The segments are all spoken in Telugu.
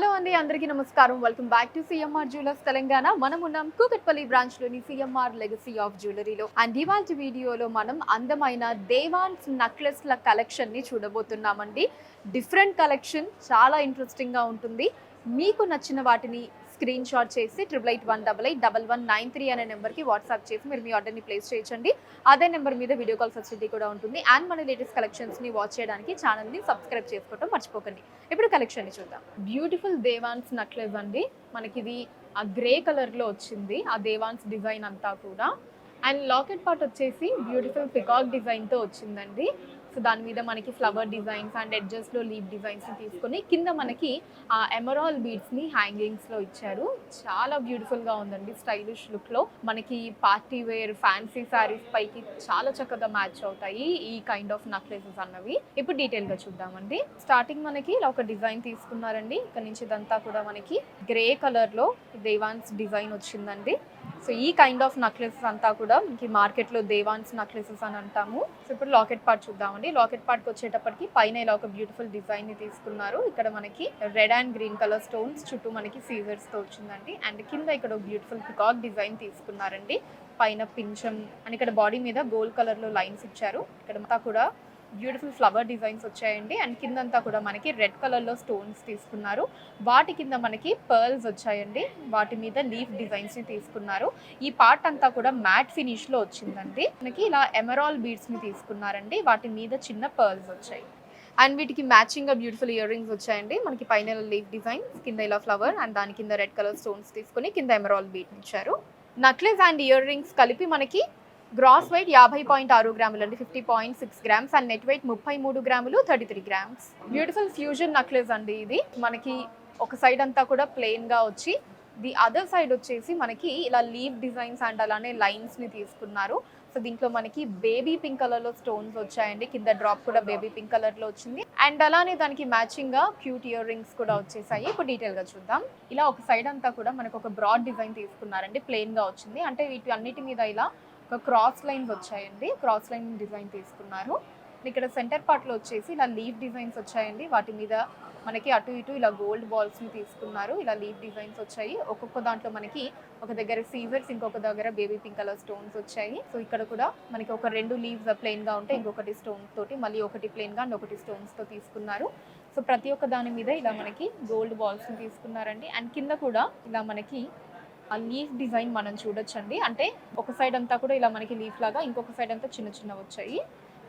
హలో అండి, అందరికీ నమస్కారం. Welcome back to CMR jewellers Telangana. మనం ఉన్నాం కూకట్పల్లి బ్రాంచ్ లోని సిఎంఆర్ లెగసీ ఆఫ్ జ్యువెలరీలో. అండ్ ఇవాళ వీడియోలో మనం అందమైన దేవాన్స్ నెక్లెస్ల కలెక్షన్ ని చూడబోతున్నామండి. డిఫరెంట్ కలెక్షన్, చాలా ఇంట్రెస్టింగ్ గా ఉంటుంది. మీకు నచ్చిన వాటిని స్క్రీన్ షాట్ చేసి 8818881193 అనే నెంబర్కి వాట్సాప్ చేసి మీరు మీ ఆర్డర్ని ప్లేస్ చేయొచ్చండి. అదే నెంబర్ మీద వీడియో కాల్ ఫెసిలిటీ కూడా ఉంటుంది. అండ్ మన లేటెస్ట్ కలెక్షన్స్ని వాచ్ చేయడానికి ఛానల్ని సబ్స్క్రైబ్ చేసుకోవడం మర్చిపోకండి. ఇప్పుడు కలెక్షన్ని చూద్దాం. బ్యూటిఫుల్ దేవాన్స్ నెక్లెస్ అండి. మనకి ఇది ఆ గ్రే కలర్లో వచ్చింది, ఆ దేవాన్స్ డిజైన్ అంతా కూడా. అండ్ లాకెట్ పార్ట్ వచ్చేసి బ్యూటిఫుల్ పికాక్ డిజైన్తో వచ్చిందండి. సో దాని మీద మనకి ఫ్లవర్ డిజైన్స్ అండ్ ఎడ్జెస్లో లీవ్ డిజైన్స్ని తీసుకొని కింద మనకి ఆ ఎమరాల్ బీడ్స్ని హ్యాంగింగ్స్లో ఇచ్చారు. చాలా బ్యూటిఫుల్గా ఉందండి, స్టైలిష్ లుక్లో. మనకి పార్టీ వేర్ ఫ్యాన్సీ శారీస్ పైకి చాలా చక్కగా మ్యాచ్ అవుతాయి ఈ కైండ్ ఆఫ్ నెక్లెసెస్ అన్నవి. ఇప్పుడు డీటెయిల్గా చూద్దామండి. స్టార్టింగ్ మనకి ఇలా ఒక డిజైన్ తీసుకున్నారండి. ఇక్కడ నుంచి ఇదంతా కూడా మనకి గ్రే కలర్లో దేవాన్స్ డిజైన్ వచ్చిందండి. సో ఈ కైండ్ ఆఫ్ నెక్లెసెస్ అంతా కూడా మనకి మార్కెట్లో దేవాన్స్ నెక్లెసెస్ అని అంటాము. సో ఇప్పుడు లాకెట్ పార్ట్ చూద్దామండి. లాకెట్ పార్ట్కి వచ్చేటప్పటికి పైన ఇలా ఒక బ్యూటిఫుల్ డిజైన్ని తీసుకున్నారు. ఇక్కడ మనకి red and green colour stones చుట్టూ మనకి సీజర్స్తో వచ్చిందండి. అండ్ కింద ఇక్కడ ఒక బ్యూటిఫుల్ పికాక్ డిజైన్ తీసుకున్నారండి. పైన పింఛం అండ్ ఇక్కడ బాడీ మీద గోల్డ్ కలర్లో లైన్స్ ఇచ్చారు. ఇక్కడ అంతా కూడా బ్యూటిఫుల్ ఫ్లవర్ డిజైన్స్ వచ్చాయండి. అండ్ కిందంతా కూడా మనకి రెడ్ కలర్లో స్టోన్స్ తీసుకున్నారు. వాటి కింద మనకి పర్ల్స్ వచ్చాయండి. వాటి మీద లీఫ్ డిజైన్స్ని తీసుకున్నారు. ఈ పార్ట్ అంతా కూడా మ్యాట్ ఫినిష్లో వచ్చిందండి. మనకి ఇలా ఎమరాల్ బీడ్స్ని తీసుకున్నారండి. వాటి మీద చిన్న పర్ల్స్ వచ్చాయి. అండ్ వీటికి మ్యాచింగ్గా బ్యూటిఫుల్ ఇయర్ రింగ్స్ వచ్చాయండి. మనకి పైన లీఫ్ డిజైన్, కింద ఇలా ఫ్లవర్ అండ్ దాని కింద రెడ్ కలర్ స్టోన్స్ తీసుకుని కింద ఎమరాల్ బీడ్ని ఇచ్చారు. నెక్లెస్ అండ్ ఇయర్ రింగ్స్ కలిపి మనకి గ్రాస్ వెయిట్ 50.6 గ్రాములు అండి, 50.6 గ్రామ్స్. అండ్ నెట్ వెయిట్ 33 గ్రాములు, 33 గ్రామ్స్. బ్యూటిఫుల్ ఫ్యూజన్ నెక్లెస్ అండి ఇది. మనకి ఒక సైడ్ అంతా కూడా ప్లెయిన్గా వచ్చి ది అదర్ సైడ్ వచ్చేసి మనకి ఇలా లీవ్ డిజైన్స్ అండ్ అలానే లైన్స్ని తీసుకున్నారు. సో దీంట్లో మనకి బేబీ పింక్ కలర్లో స్టోన్స్ వచ్చాయండి. కింద డ్రాప్ కూడా బేబీ పింక్ కలర్లో వచ్చింది. అండ్ అలానే దానికి మ్యాచింగ్గా క్యూట్ ఇయర్ రింగ్స్ కూడా వచ్చేసాయి. ఇప్పుడు డీటెయిల్గా చూద్దాం. ఇలా ఒక సైడ్ అంతా కూడా మనకు ఒక బ్రాడ్ డిజైన్ తీసుకున్నారండి. ప్లెయిన్గా వచ్చింది. అంటే వీటి అన్నిటి మీద ఇలా ఒక క్రాస్ లైన్స్ వచ్చాయండి. క్రాస్ లైన్ డిజైన్ తీసుకున్నారు. ఇక్కడ సెంటర్ పార్ట్లో వచ్చేసి ఇలా లీవ్ డిజైన్స్ వచ్చాయండి. వాటి మీద మనకి అటు ఇటు ఇలా గోల్డ్ బాల్స్ని తీసుకున్నారు. ఇలా లీవ్ డిజైన్స్ వచ్చాయి. ఒక్కొక్క దాంట్లో మనకి ఒక దగ్గర సీజర్స్, ఇంకొక దగ్గర బేబీ పింక్ కలర్ స్టోన్స్ వచ్చాయి. సో ఇక్కడ కూడా మనకి ఒక 2 లీవ్స్ ప్లెయిన్గా ఉంటే ఇంకొకటి స్టోన్స్ తోటి, మళ్ళీ ఒకటి ప్లెయిన్గా అండ్ ఒకటి స్టోన్స్తో తీసుకున్నారు. సో ప్రతి ఒక్క దాని మీద ఇలా మనకి గోల్డ్ బాల్స్ని తీసుకున్నారండి. అండ్ కింద కూడా ఇలా మనకి ఆ లీఫ్ డిజైన్ మనం చూడొచ్చండి. అంటే ఒక సైడ్ అంతా కూడా ఇలా మనకి లీఫ్ లాగా, ఇంకొక సైడ్ అంతా చిన్న చిన్న వచ్చాయి.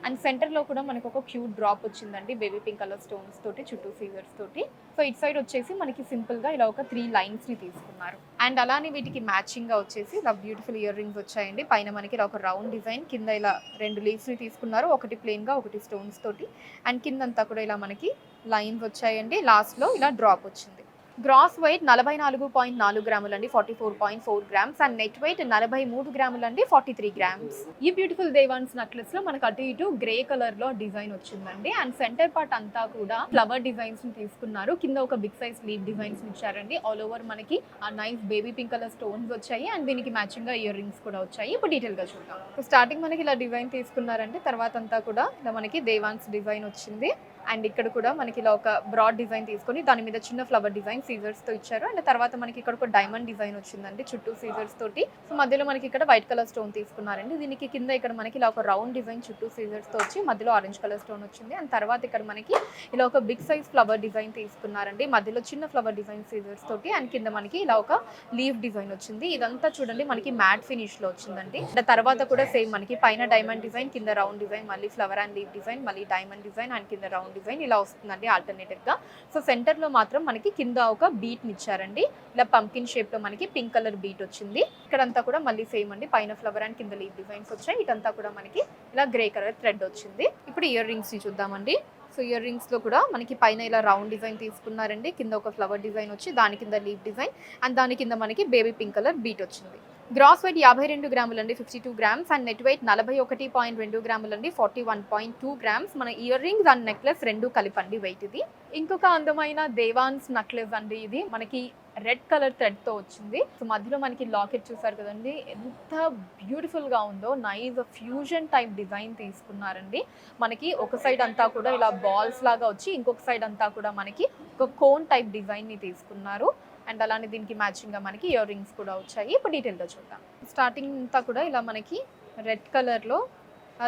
అండ్ సెంటర్లో కూడా మనకు ఒక క్యూట్ డ్రాప్ వచ్చిందండి బేబీ పింక్ కలర్ స్టోన్స్ తోటి, చుట్టూ సీజర్స్ తోటి. సో ఇటు సైడ్ వచ్చేసి మనకి సింపుల్గా ఇలా ఒక 3 లైన్స్ని తీసుకున్నారు. అండ్ అలానే వీటికి మ్యాచింగ్గా వచ్చేసి ఇలా బ్యూటిఫుల్ ఇయర్ రింగ్స్ వచ్చాయండి. పైన మనకి ఇలా ఒక రౌండ్ డిజైన్, కింద ఇలా 2 లీవ్స్ని తీసుకున్నారు. ఒకటి ప్లెయిన్గా, ఒకటి స్టోన్స్ తోటి. అండ్ కిందంతా కూడా ఇలా మనకి లైన్స్ వచ్చాయండి. లాస్ట్లో ఇలా డ్రాప్ వచ్చింది. గ్రాస్ వెయిట్ 44.4 గ్రాములు అండి, 44.4 గ్రామ్స్. అండ్ నెట్ వెయిట్ 43 గ్రాములు అండి, 43 గ్రామ్స్. ఈ బ్యూటిఫుల్ దేవాన్స్ నెక్లెస్ లో మనకు అటు ఇటు గ్రే కలర్ లో డిజైన్ వచ్చిందండి. అండ్ సెంటర్ పార్ట్ అంతా కూడా ఫ్లవర్ డిజైన్స్ ని తీసుకున్నారు. కింద ఒక బిగ్ సైజ్ లీవ్ డిజైన్స్ ఇచ్చారండి. ఆల్ ఓవర్ మనకి ఆ nice baby pink colour stones వచ్చాయి. అండ్ దీనికి మ్యాచింగ్ గా ఇయర్ రింగ్స్ కూడా వచ్చాయి. ఇప్పుడు డీటెయిల్ గా చూద్దాం. స్టార్టింగ్ మనకి ఇలా డిజైన్ తీసుకున్నారండి. తర్వాత అంతా కూడా ఇలా మనకి దేవాన్స్ డిజైన్ వచ్చింది. అండ్ ఇక్కడ కూడా మనకి ఇలా ఒక బ్రాడ్ డిజైన్ తీసుకొని దాని మీద చిన్న ఫ్లవర్ డిజైన్ సీజర్స్తో ఇచ్చారు. అండ్ తర్వాత మనకి ఇక్కడ ఒక డైమండ్ డిజైన్ వచ్చిందండి చుట్టూ సీజర్స్ తోటి. సో మధ్యలో మనకి ఇక్కడ వైట్ కలర్ స్టోన్ తీసుకున్నారండి. దీనికి కింద ఇక్కడ మనకి ఇలా ఒక రౌండ్ డిజైన్ చుట్టూ సీజర్స్తో వచ్చి మధ్యలో ఆరెంజ్ కలర్ స్టోన్ వచ్చింది. అండ్ తర్వాత ఇక్కడ మనకి ఇలా ఒక బిగ్ సైజ్ ఫ్లవర్ డిజైన్ తీసుకున్నారండి. మధ్యలో చిన్న ఫ్లవర్ డిజైన్ సీజర్స్ తోటి. అండ్ కింద మనకి ఇలా ఒక లీవ్ డిజైన్ వచ్చింది. ఇదంతా చూడండి మనకి మ్యాట్ ఫినిష్ లో వచ్చిందండి. తర్వాత కూడా సేమ్ మనకి పైన డైమండ్ డిజైన్, కింద రౌండ్ డిజైన్, మళ్ళీ ఫ్లవర్ అండ్ లీవ్ డిజైన్, మళ్ళీ డైమండ్ డిజైన్ అండ్ కింద రౌండ్ డిజైన్ ఇలా వస్తుందండి ఆల్టర్నేటివ్ గా. సో సెంటర్ లో మాత్రం మనకి కింద ఒక బీట్ ఇచ్చారండి. ఇలా పంకిన్ షేప్ లో మనకి పింక్ కలర్ బీట్ వచ్చింది. ఇక్కడంతా కూడా మళ్ళీ సేమ్ అండి, పైన ఫ్లవర్ అండ్ కింద లీవ్ డిజైన్స్ వచ్చాయి. ఇదంతా కూడా మనకి ఇలా గ్రే కలర్ థ్రెడ్ వచ్చింది. ఇప్పుడు ఇయర్ రింగ్స్ ని చూద్దామండి. సో ఇయర్ రింగ్స్ లో కూడా మనకి పైన ఇలా రౌండ్ డిజైన్ తీసుకున్నారండి. కింద ఒక ఫ్లవర్ డిజైన్ వచ్చి దాని కింద లీవ్ డిజైన్ అండ్ దాని కింద మనకి బేబీ పింక్ కలర్ బీట్ వచ్చింది. గ్రాస్ వెయిట్ 52 గ్రాములు అండి, 52 గ్రామ్స్. అండ్ నెట్ వెయిట్ 41.2 గ్రాములు అండి, 41.2 గ్రామ్స్. మన ఇయర్ రింగ్స్ అండ్ నెక్లెస్ రెండు కలిపండి వెయిట్ ఇది. ఇంకొక అందమైన దేవాన్స్ నెక్లెస్ అండి ఇది. మనకి రెడ్ కలర్ థ్రెడ్తో వచ్చింది. సో మధ్యలో మనకి లాకెట్ చూసారు కదండి, ఎంత బ్యూటిఫుల్గా ఉందో. నైస్ ఫ్యూజన్ టైప్ డిజైన్ తీసుకున్నారండి. మనకి ఒక సైడ్ అంతా కూడా ఇలా బాల్స్ లాగా వచ్చి ఇంకొక సైడ్ అంతా కూడా మనకి ఒక కోన్ టైప్ డిజైన్ని తీసుకున్నారు. అండ్ అలానే దీనికి మ్యాచింగ్గా మనకి ఇయర్ రింగ్స్ కూడా వచ్చాయి. ఇప్పుడు డీటెయిల్గా చూద్దాం. స్టార్టింగ్ అంతా కూడా ఇలా మనకి రెడ్ కలర్లో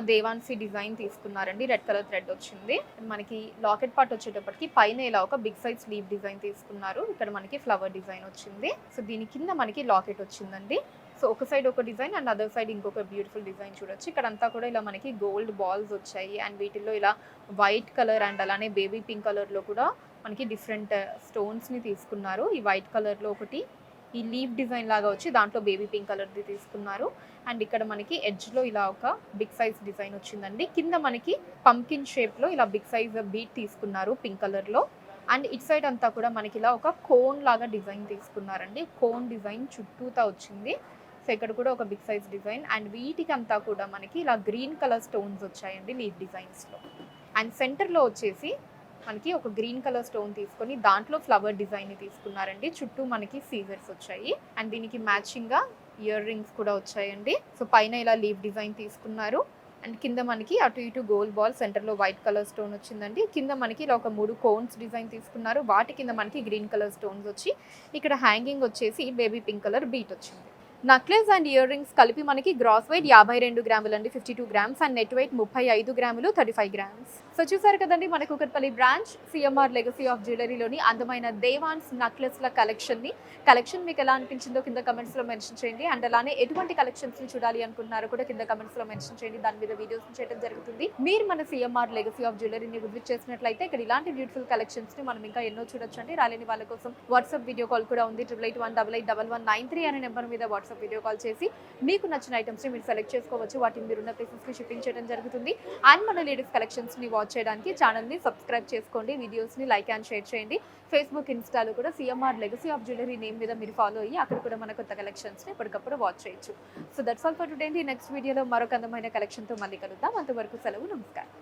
దేవాన్సీ డిజైన్ తీసుకున్నారండి. రెడ్ కలర్ థ్రెడ్ వచ్చింది. మనకి లాకెట్ పార్ట్ వచ్చేటప్పటికి పైన ఇలా ఒక బిగ్ సైజ్ స్లీవ్ డిజైన్ తీసుకున్నారు. ఇక్కడ మనకి ఫ్లవర్ డిజైన్ వచ్చింది. సో దీని కింద మనకి లాకెట్ వచ్చిందండి. సో ఒక సైడ్ ఒక డిజైన్ అండ్ అదర్ సైడ్ ఇంకొక బ్యూటిఫుల్ డిజైన్ చూడొచ్చు. ఇక్కడ అంతా కూడా ఇలా మనకి గోల్డ్ బాల్స్ వచ్చాయి అండ్ వీటిల్లో ఇలా వైట్ కలర్ అండ్ అలానే బేబీ పింక్ కలర్లో కూడా మనకి డిఫరెంట్ స్టోన్స్ని తీసుకున్నారు. ఈ వైట్ కలర్లో ఒకటి, ఈ లీఫ్ డిజైన్ లాగా వచ్చి దాంట్లో బేబీ పింక్ కలర్ది తీసుకున్నారు. అండ్ ఇక్కడ మనకి ఎడ్జ్లో ఇలా ఒక బిగ్ సైజ్ డిజైన్ వచ్చిందండి. కింద మనకి పంకిన్ షేప్లో ఇలా బిగ్ సైజ్ బీట్ తీసుకున్నారు పింక్ కలర్లో. అండ్ ఇట్ సైడ్ అంతా కూడా మనకి ఇలా ఒక కోన్ లాగా డిజైన్ తీసుకున్నారండి. కోన్ డిజైన్ చుట్టూతా వచ్చింది. సో ఇక్కడ కూడా ఒక బిగ్ సైజ్ డిజైన్ అండ్ వీటికి అంతా కూడా మనకి ఇలా గ్రీన్ కలర్ స్టోన్స్ వచ్చాయండి లీఫ్ డిజైన్స్లో. అండ్ సెంటర్లో వచ్చేసి మనకి ఒక గ్రీన్ కలర్ స్టోన్ తీసుకొని దాంట్లో ఫ్లవర్ డిజైన్ని తీసుకున్నారండి. చుట్టూ మనకి సీజర్స్ వచ్చాయి అండ్ దీనికి మ్యాచింగ్గా ఇయర్ రింగ్స్ కూడా వచ్చాయండి. సో పైన ఇలా లీఫ్ డిజైన్ తీసుకున్నారు అండ్ కింద మనకి అటు ఇటు గోల్డ్ బాల్, సెంటర్లో వైట్ కలర్ స్టోన్ వచ్చిందండి. కింద మనకి ఇలా ఒక 3 కోన్స్ డిజైన్ తీసుకున్నారు. వాటి కింద మనకి గ్రీన్ కలర్ స్టోన్స్ వచ్చి ఇక్కడ హ్యాంగింగ్ వచ్చేసి బేబీ పింక్ కలర్ బీట్ వచ్చింది. నక్లెస్ అండ్ ఇయర్ రింగ్స్ కలిపి మనకి గ్రాస్ వెయిట్ 52 గ్రాములు అండి, 52 గ్రామ్స్ అండ్ నెట్ వెయిట్ 35 గ్రాములు, 35 గ్రామ్స్. సో చూసారు కదండి మన Kukatpally branch CMR legacy of జ్యువెలరీలోని అందమైన దేవాన్స్ నక్లెస్ల కలెక్షన్ మీకు ఎలా అనిపించిందో కింద కమెంట్స్లో మెన్షన్ చేయండి. అండ్ అలానే ఎటువంటి కలెక్షన్స్ని చూడాలి అనుకుంటున్నారో కూడా కింద కమెంట్స్లో మెన్షన్ చేయండి. దాని మీద వీడియోస్ చేయడం జరుగుతుంది. మీరు మన సిఎంఆర్ లెగసీ ఆఫ్ జ్యువెలరీని విజిట్ చేసినట్లయితే ఇక్కడ ఇలాంటి బ్యూటిఫుల్ కలెక్షన్స్ని మనం ఇంకా ఎన్నో చూడొచ్చండి. రాలేని వాళ్ళ కోసం వాట్సాప్ వీడియో కాల్ కూడా ఉంది. 8881881193 అనే నెంబర్ మీద వాట్సాప్ వీడియో కాల్ చేసి మీకు నచ్చిన ఐటమ్స్ని మీరు సెలెక్ట్ చేసుకోవచ్చు. వాటిని మీరున్న ప్లేసెస్కి షిప్పింగ్ చేయడం జరుగుతుంది. అండ్ మన లేటెస్ట్ కలెక్షన్స్ని వాచ్ చేయడానికి ఛానల్ని సబ్స్క్రైబ్ చేసుకోండి. వీడియోస్ని లైక్ అండ్ షేర్ చేయండి. ఫేస్బుక్, ఇన్స్టాలో కూడా CMR legacy of jewellery name మీద మీరు ఫాలో అయ్యి అక్కడ కూడా మన కొత్త కలెక్షన్స్ని ఎప్పటికప్పుడు వాచ్ చేయొచ్చు. So that's all for today. Next వీడియోలో మరొక అందమైన కలెక్షన్తో మళ్ళీ కలుద్దాం. అంతవరకు సెలవు, నమస్కారం.